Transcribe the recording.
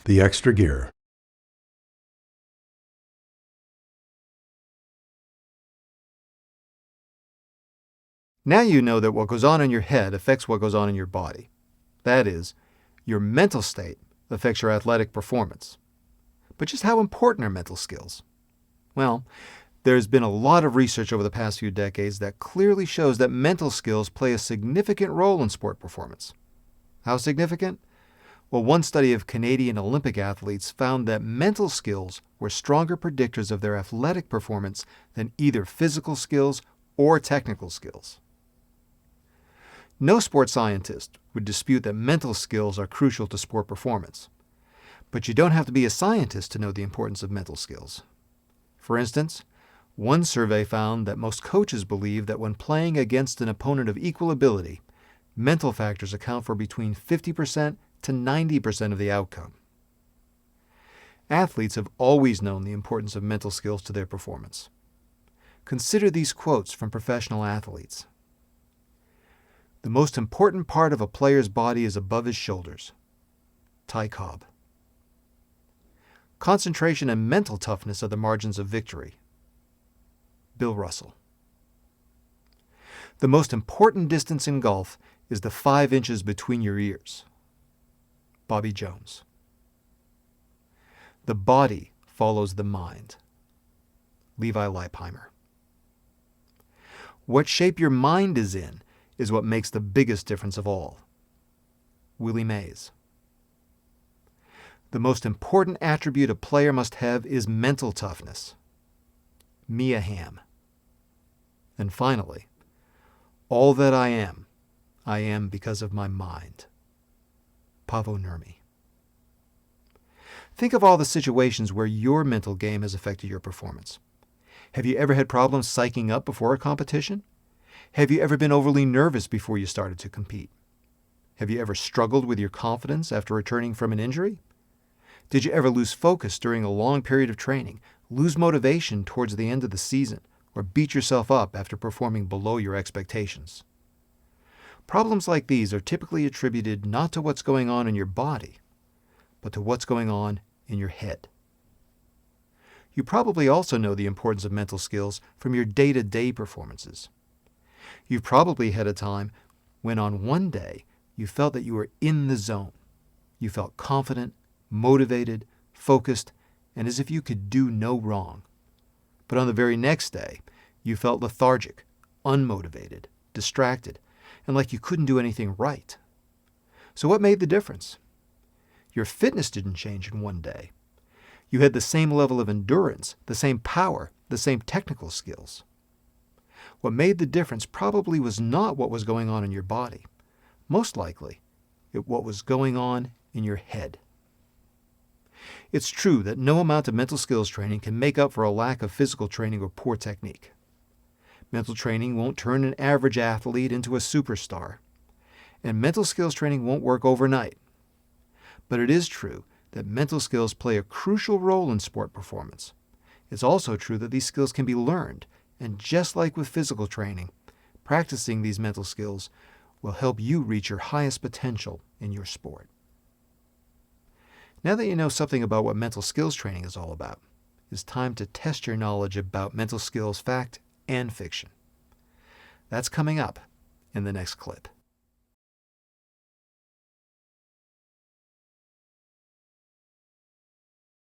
The extra gear. Now you know that what goes on in your head affects what goes on in your body. That is, your mental state affects your athletic performance. But just how important are mental skills? Well, there's been a lot of research over the past few decades that clearly shows that mental skills play a significant role in sport performance. How significant? Well, one study of Canadian Olympic athletes found that mental skills were stronger predictors of their athletic performance than either physical skills or technical skills. No sports scientist would dispute that mental skills are crucial to sport performance. But you don't have to be a scientist to know the importance of mental skills. For instance, one survey found that most coaches believe that when playing against an opponent of equal ability, mental factors account for between 50% to 90% of the outcome. Athletes have always known the importance of mental skills to their performance. Consider these quotes from professional athletes. "The most important part of a player's body is above his shoulders." Ty Cobb. "Concentration and mental toughness are the margins of victory." Bill Russell. "The most important distance in golf is the 5 inches between your ears." Bobby Jones. "The body follows the mind." Levi Leipheimer. "What shape your mind is in is what makes the biggest difference of all." Willie Mays. "The most important attribute a player must have is mental toughness." Mia Hamm. And finally, "All that I am because of my mind." Paavo Nurmi. Think of all the situations where your mental game has affected your performance. Have you ever had problems psyching up before a competition? Have you ever been overly nervous before you started to compete? Have you ever struggled with your confidence after returning from an injury? Did you ever lose focus during a long period of training, lose motivation towards the end of the season, or beat yourself up after performing below your expectations? Problems like these are typically attributed not to what's going on in your body, but to what's going on in your head. You probably also know the importance of mental skills from your day-to-day performances. You've probably had a time when on one day you felt that you were in the zone. You felt confident, motivated, focused, and as if you could do no wrong. But on the very next day, you felt lethargic, unmotivated, distracted, and like you couldn't do anything right. So what made the difference? Your fitness didn't change in one day. You had the same level of endurance, the same power, the same technical skills. What made the difference probably was not what was going on in your body. Most likely, what was going on in your head. It's true that no amount of mental skills training can make up for a lack of physical training or poor technique. Mental training won't turn an average athlete into a superstar, and mental skills training won't work overnight. But it is true that mental skills play a crucial role in sport performance. It's also true that these skills can be learned, and just like with physical training, practicing these mental skills will help you reach your highest potential in your sport. Now that you know something about what mental skills training is all about, it's time to test your knowledge about mental skills fact and fiction. That's coming up in the next clip.